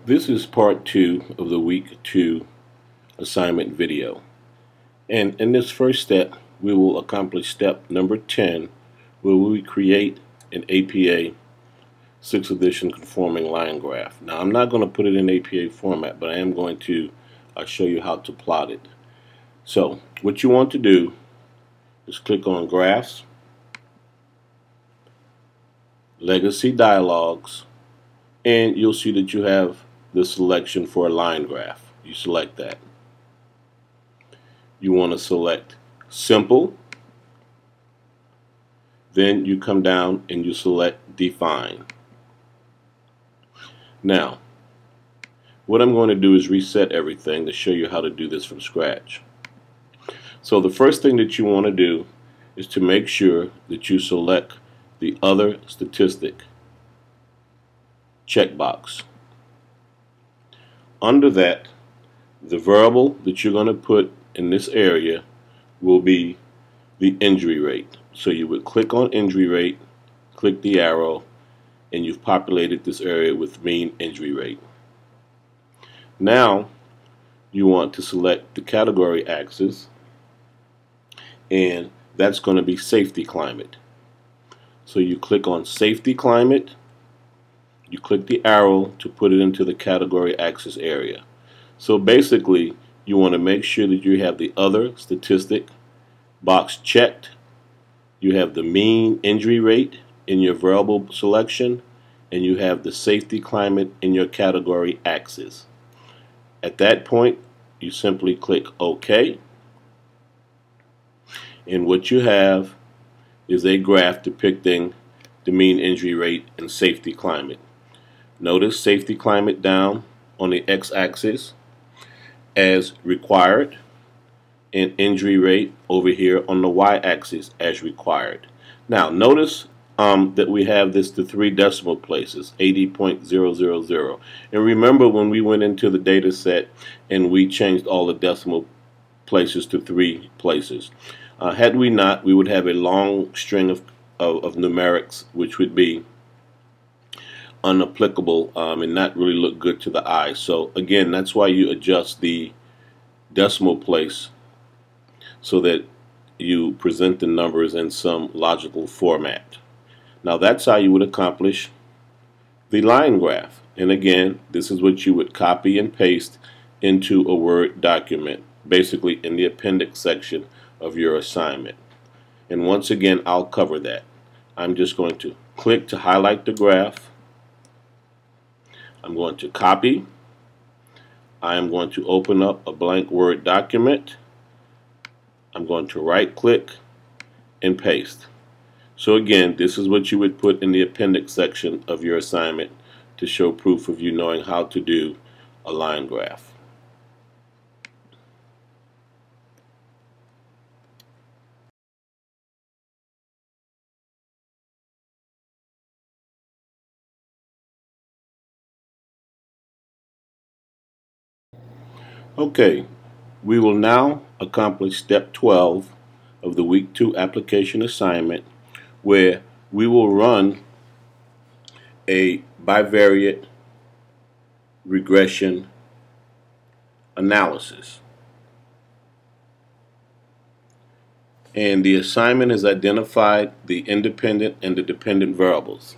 This is part 2 of the week 2 assignment video. And in this first step, we will accomplish step number 10, where we create an APA 6th edition conforming line graph. Now, I'm not going to put it in APA format, but I am going to show you how to plot it. So, what you want to do is click on Graphs, Legacy Dialogues, and you'll see that you have the selection for a line graph. You select that. You want to select Simple. Then you come down and you select Define. Now, what I'm going to do is reset everything to show you how to do this from scratch. So the first thing that you want to do is to make sure that you select the Other Statistic checkbox. Under that, the variable that you're going to put in this area will be the injury rate. So you would click on injury rate, click the arrow, and you've populated this area with mean injury rate. Now you want to select the category axis, and that's going to be safety climate. So you click on safety climate, you click the arrow to put it into the category axis area. So basically, you want to make sure that you have the Other Statistic box checked, you have the mean injury rate in your variable selection, and you have the safety climate in your category axis. At that point, you simply click OK, and what you have is a graph depicting the mean injury rate and safety climate. Notice safety climate down on the x-axis as required, and injury rate over here on the y-axis as required. Now notice that we have this to 3 decimal places, 80.000. And remember when we went into the data set and we changed all the decimal places to 3 places. Had we not, we would have a long string of numerics which would be unapplicable and not really look good to the eye. So again, that's why you adjust the decimal place so that you present the numbers in some logical format. Now that's how you would accomplish the line graph. And again, this is what you would copy and paste into a Word document, basically in the appendix section of your assignment. And once again, I'll cover that. I'm just going to click to highlight the graph. I'm going to copy. I am going to open up a blank Word document. I'm going to right click and paste. So again, this is what you would put in the appendix section of your assignment to show proof of you knowing how to do a line graph. Okay, we will now accomplish step 12 of the week 2 application assignment, where we will run a bivariate regression analysis. And the assignment has identified the independent and the dependent variables.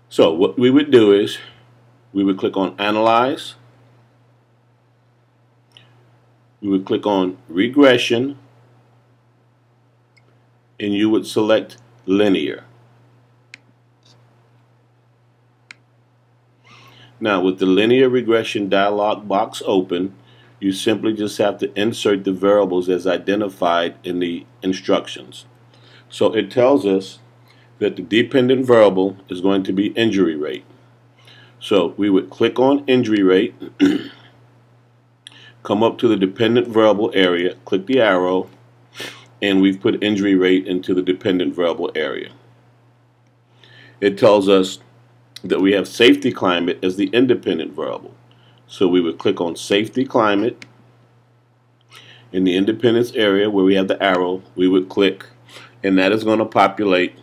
So what we would do is we would click on Analyze. You would click on Regression, and you would select Linear. Now with the Linear Regression dialog box open, you simply just have to insert the variables as identified in the instructions. So it tells us that the dependent variable is going to be injury rate. So we would click on injury rate, come up to the dependent variable area, click the arrow, and we've put injury rate into the dependent variable area. It tells us that we have safety climate as the independent variable. So we would click on safety climate. In the independence area where we have the arrow, we would click, and that is going to populate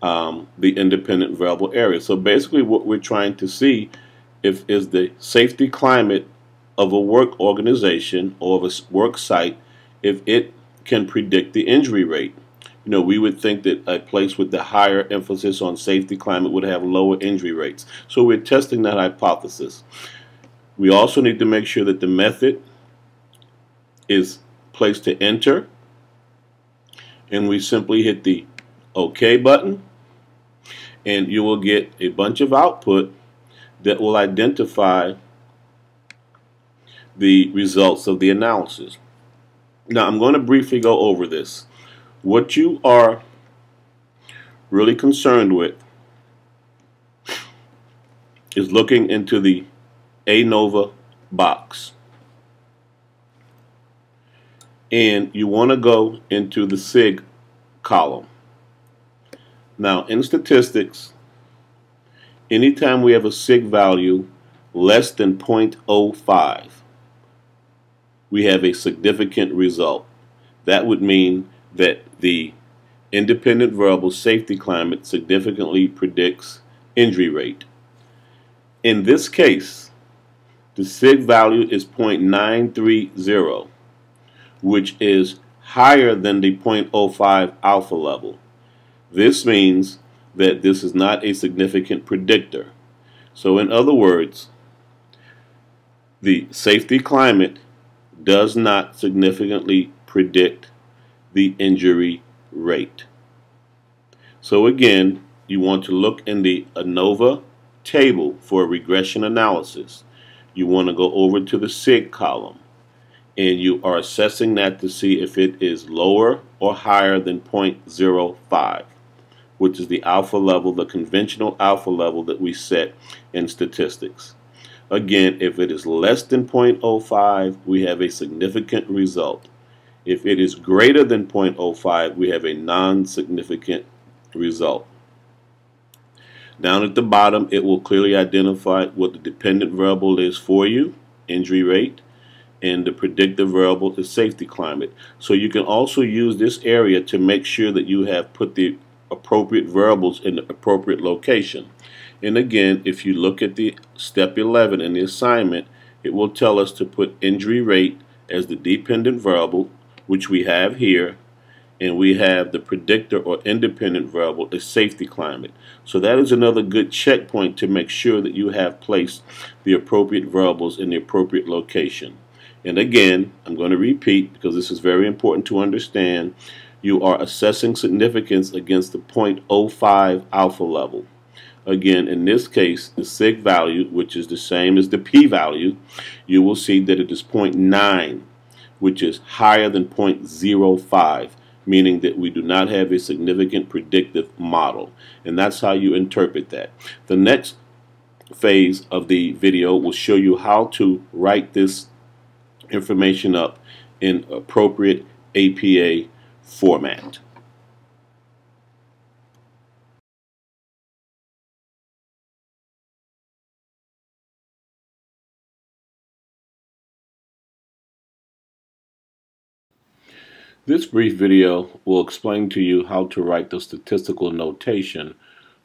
the independent variable area. So basically what we're trying to see is the safety climate of a work organization or of a work site, if it can predict the injury rate. You know, we would think that a place with the higher emphasis on safety climate would have lower injury rates. So we're testing that hypothesis. We also need to make sure that the method is placed to enter, and we simply hit the OK button, and you will get a bunch of output that will identify the results of the analysis. Now, I'm going to briefly go over this. What you are really concerned with is looking into the ANOVA box. And you want to go into the SIG column. Now, in statistics, anytime we have a SIG value less than 0.05, we have a significant result. That would mean that the independent variable safety climate significantly predicts injury rate. In this case, the SIG value is 0.930, which is higher than the 0.05 alpha level. This means that this is not a significant predictor. So in other words, the safety climate does not significantly predict the injury rate. So again, you want to look in the ANOVA table for a regression analysis. You want to go over to the SIG column, and you are assessing that to see if it is lower or higher than 0.05, which is the alpha level, the conventional alpha level that we set in statistics. Again, if it is less than 0.05, we have a significant result. If it is greater than 0.05, we have a non-significant result. Down at the bottom, it will clearly identify what the dependent variable is for you, injury rate, and the predictive variable is safety climate. So you can also use this area to make sure that you have put the appropriate variables in the appropriate location. And again, if you look at the step 11 in the assignment, it will tell us to put injury rate as the dependent variable, which we have here, and we have the predictor or independent variable is safety climate. So that is another good checkpoint to make sure that you have placed the appropriate variables in the appropriate location. And again, I'm going to repeat because this is very important to understand. You are assessing significance against the 0.05 alpha level. Again, in this case, the SIG value, which is the same as the p-value, you will see that it is 0.9, which is higher than 0.05, meaning that we do not have a significant predictive model. And that's how you interpret that. The next phase of the video will show you how to write this information up in appropriate APA format. This brief video will explain to you how to write the statistical notation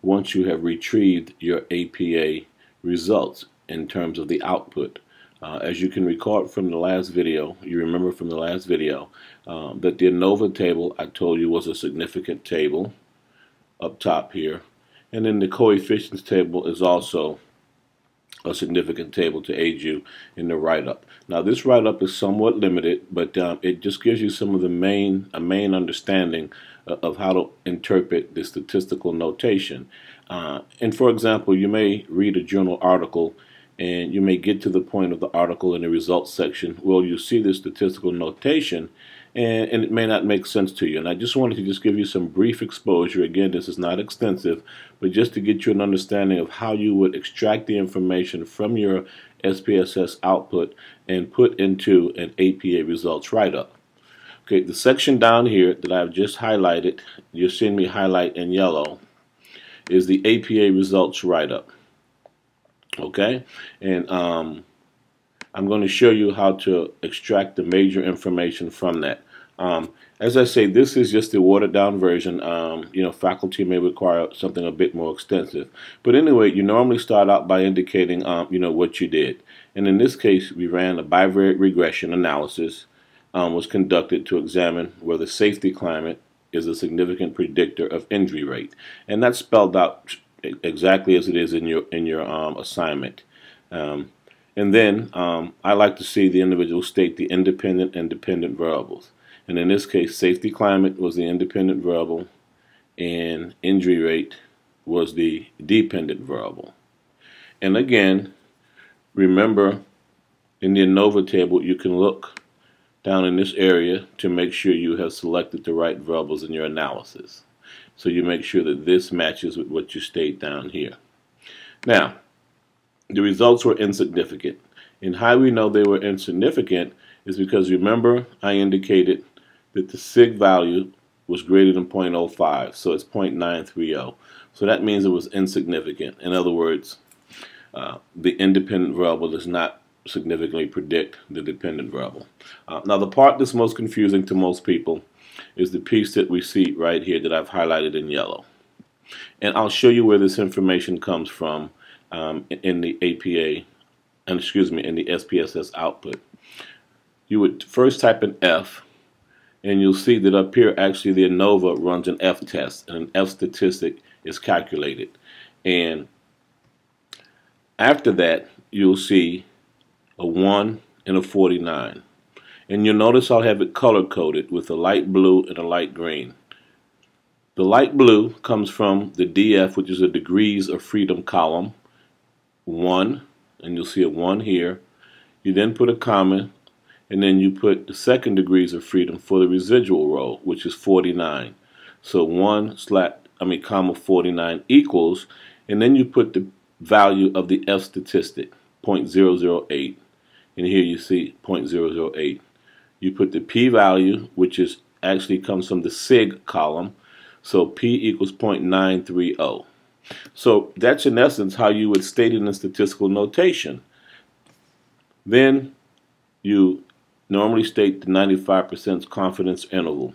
once you have retrieved your APA results in terms of the output. As you can recall from the last video, you remember from the last video that the ANOVA table I told you was a significant table up top here, and then the coefficients table is also a significant table to aid you in the write-up. Now this write-up is somewhat limited, but it just gives you some of the main understanding of how to interpret the statistical notation. And for example, you may read a journal article and you may get to the point of the article in the results section where you see the statistical notation and it may not make sense to you. And I just wanted to just give you some brief exposure. Again, this is not extensive, but just to get you an understanding of how you would extract the information from your SPSS output and put into an APA results write-up. Okay, the section down here that I've just highlighted, you're seeing me highlight in yellow, is the APA results write-up. Okay, and I'm going to show you how to extract the major information from that. As I say, this is just the watered down version. Faculty may require something a bit more extensive. But anyway, you normally start out by indicating, what you did. And in this case, we ran a bivariate regression analysis, was conducted to examine whether safety climate is a significant predictor of injury rate. And that's spelled out exactly as it is in your assignment. And then I like to see the individual state the independent and dependent variables. And in this case, safety climate was the independent variable, and injury rate was the dependent variable. And again, remember, in the ANOVA table, you can look down in this area to make sure you have selected the right variables in your analysis. So you make sure that this matches with what you state down here. Now, the results were insignificant. And how we know they were insignificant is because, remember, I indicated that the sig value was greater than 0.05, so it's 0.930. So that means it was insignificant. In other words, the independent variable does not significantly predict the dependent variable. Now, the part that's most confusing to most people is the piece that we see right here that I've highlighted in yellow. And I'll show you where this information comes from in the APA, in the SPSS output. You would first type in F, and you'll see that up here actually the ANOVA runs an F test, and an F statistic is calculated. And after that, you'll see a 1 and a 49. And you'll notice I'll have it color-coded with a light blue and a light green. The light blue comes from the DF, which is a degrees of freedom column, 1, and you'll see a 1 here. You then put a comma, and then you put the second degrees of freedom for the residual row, which is 49. So comma 49 equals, and then you put the value of the F statistic, 0.008, and here you see 0.008. You put the p-value, which is actually comes from the sig column, so p equals 0.930. So that's in essence how you would state it in statistical notation. Then you normally state the 95% confidence interval.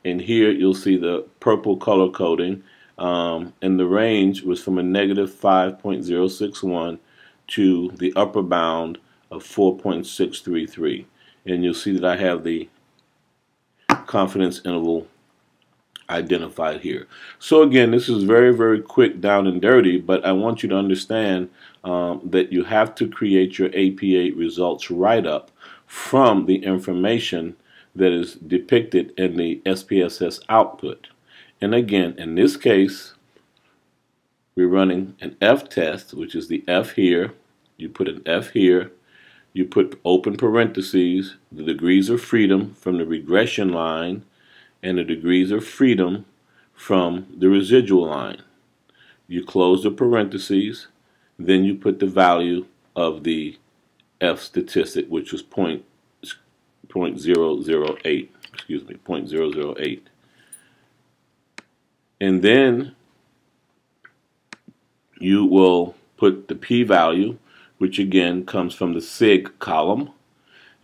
And here you'll see the purple color coding, and the range was from a negative 5.061 to the upper bound of 4.633. And you'll see that I have the confidence interval identified here. So again, this is very, very quick, down and dirty, but I want you to understand that you have to create your APA results write-up from the information that is depicted in the SPSS output. And again, in this case, we're running an F test, which is the F here. You put an F here. You put open parentheses, the degrees of freedom from the regression line and the degrees of freedom from the residual line. You close the parentheses, then you put the value of the F statistic, which was 0.008. And then you will put the p-value, which again comes from the sig column,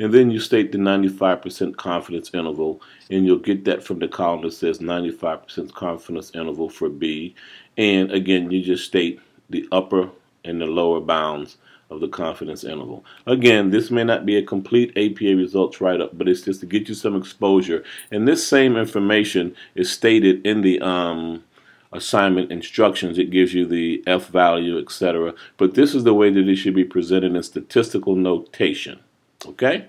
and then you state the 95% confidence interval, and you'll get that from the column that says 95% confidence interval for B. And again, you just state the upper and the lower bounds of the confidence interval. Again, this may not be a complete APA results write-up, but it's just to get you some exposure. And this same information is stated in the assignment instructions. It gives you the F value, etc. But this is the way that it should be presented in statistical notation. Okay?